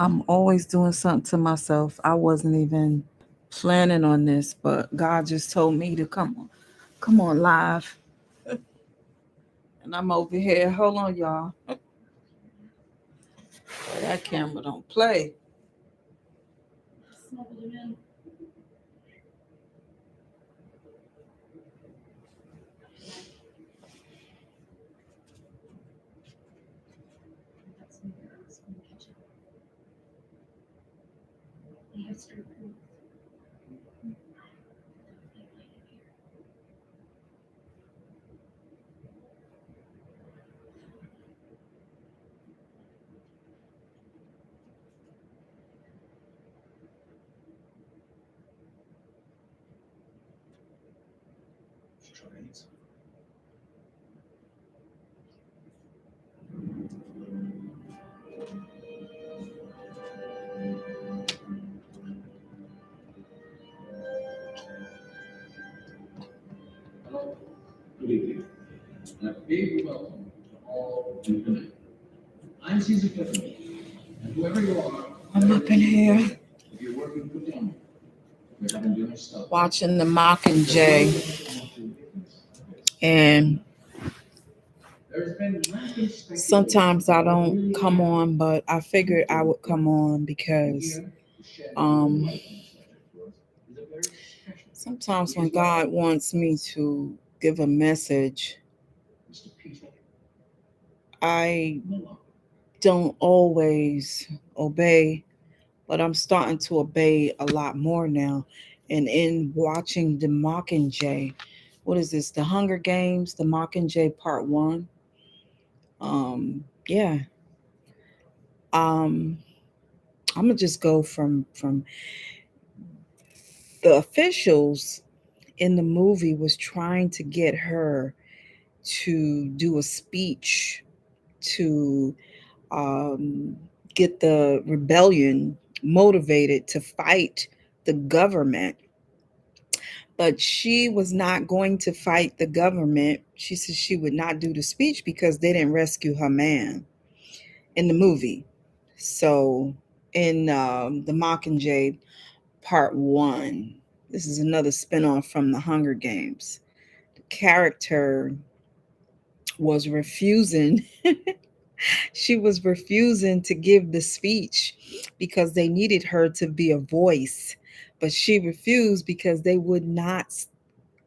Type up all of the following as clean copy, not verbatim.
I'm always doing something to myself. I wasn't even planning on this, but God just told me to come on live. And I'm over here. Hold on, y'all. That camera don't play. I'm up in here watching the Mockingjay, and sometimes I don't come on, but I figured I would come on because um, sometimes when God wants me to give a message, I don't always obey, but I'm starting to obey a lot more now. And in watching the Mockingjay, what is this? The Hunger Games, the Mockingjay Part One. Yeah. Um, I'm gonna just go from the officials in the movie was trying to get her to do a speech to um, get the rebellion motivated to fight the government. But she was not going to fight the government. She said she would not do the speech because they didn't rescue her man in the movie. So, in the Mockingjay Part One, this is another spinoff from the Hunger Games. The character was refusing she was refusing to give the speech because they needed her to be a voice, but she refused because they would not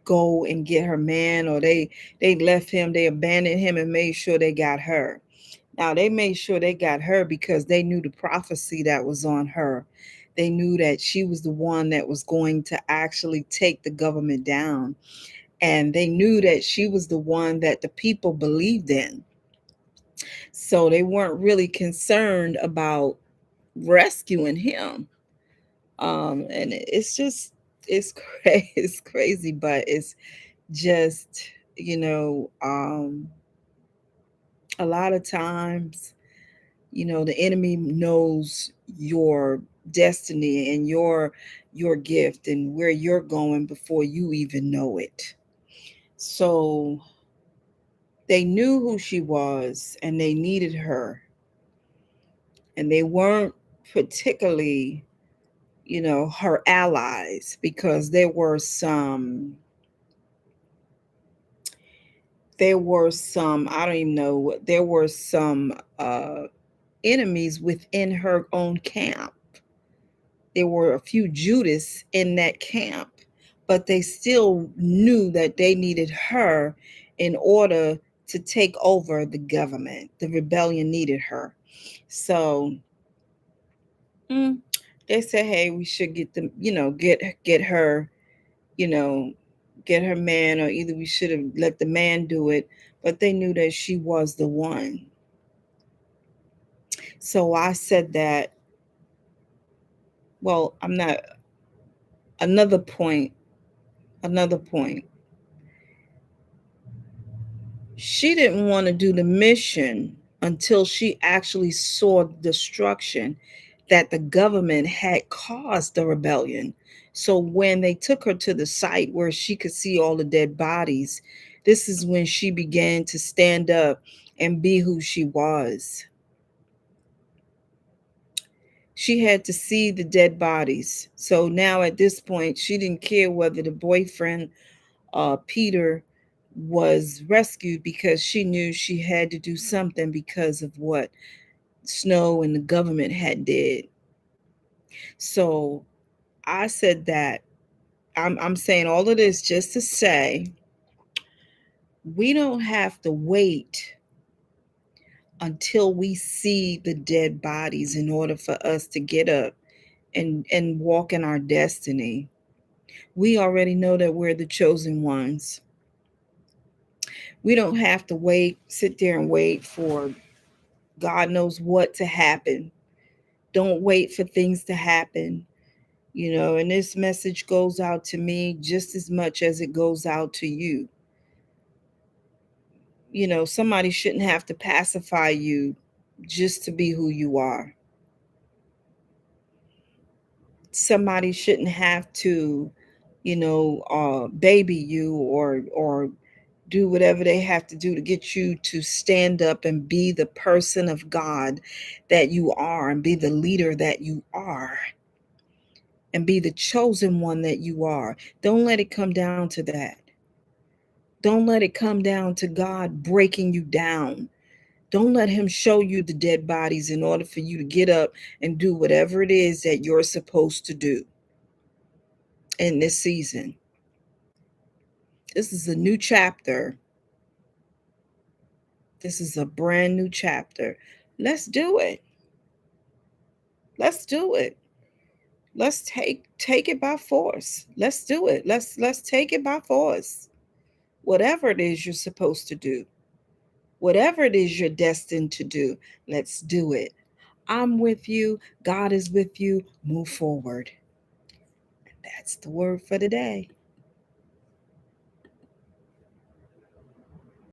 go and get her man, or they left him, they abandoned him and made sure they got her. Now they made sure they got her because they knew the prophecy that was on her. They knew that she was the one that was going to actually take the government down, and they knew that she was the one that the people believed in. So they weren't really concerned about rescuing him. And it's just it's crazy, but it's just, you know, a lot of times, the enemy knows your destiny and your gift and where you're going before you even know it. So they knew who she was and they needed her, and they weren't particularly, her allies, because there were some, I don't even know, there were some enemies within her own camp. There were a few Judas in that camp, but they still knew that they needed her in order to take over the government. The rebellion needed her. So mm, they said, hey, we should get them, get her, you know, get her man, or either we should have let the man do it. But they knew that she was the one. So I said that, well, I'm not, another point, another point. She didn't want to do the mission until she actually saw the destruction that the government had caused the rebellion. So when they took her to the site where she could see all the dead bodies, this is when she began to stand up and be who she was. She had to see the dead bodies. So now at this point, she didn't care whether the boyfriend, Peter, was rescued, because she knew she had to do something because of what Snow and the government had did. So I said that I'm saying all of this just to say we don't have to wait until we see the dead bodies in order for us to get up and walk in our destiny. We already know that we're the chosen ones. We don't have to wait, sit there and wait for God knows what to happen. Don't wait for things to happen. And this message goes out to me just as much as it goes out to you. Somebody shouldn't have to pacify you just to be who you are. Somebody shouldn't have to, baby you or do whatever they have to do to get you to stand up and be the person of God that you are, and be the leader that you are, and be the chosen one that you are. Don't let it come down to that. Don't let it come down to God breaking you down. Don't let him show you the dead bodies in order for you to get up and do whatever it is that you're supposed to do in this season. This is a new chapter. This is a brand new chapter. Let's do it. Let's do it. Let's take it by force. Let's do it. Let's take it by force. Whatever it is you're supposed to do, whatever it is you're destined to do, let's do it. I'm with you. God is with you. Move forward. That's the word for today.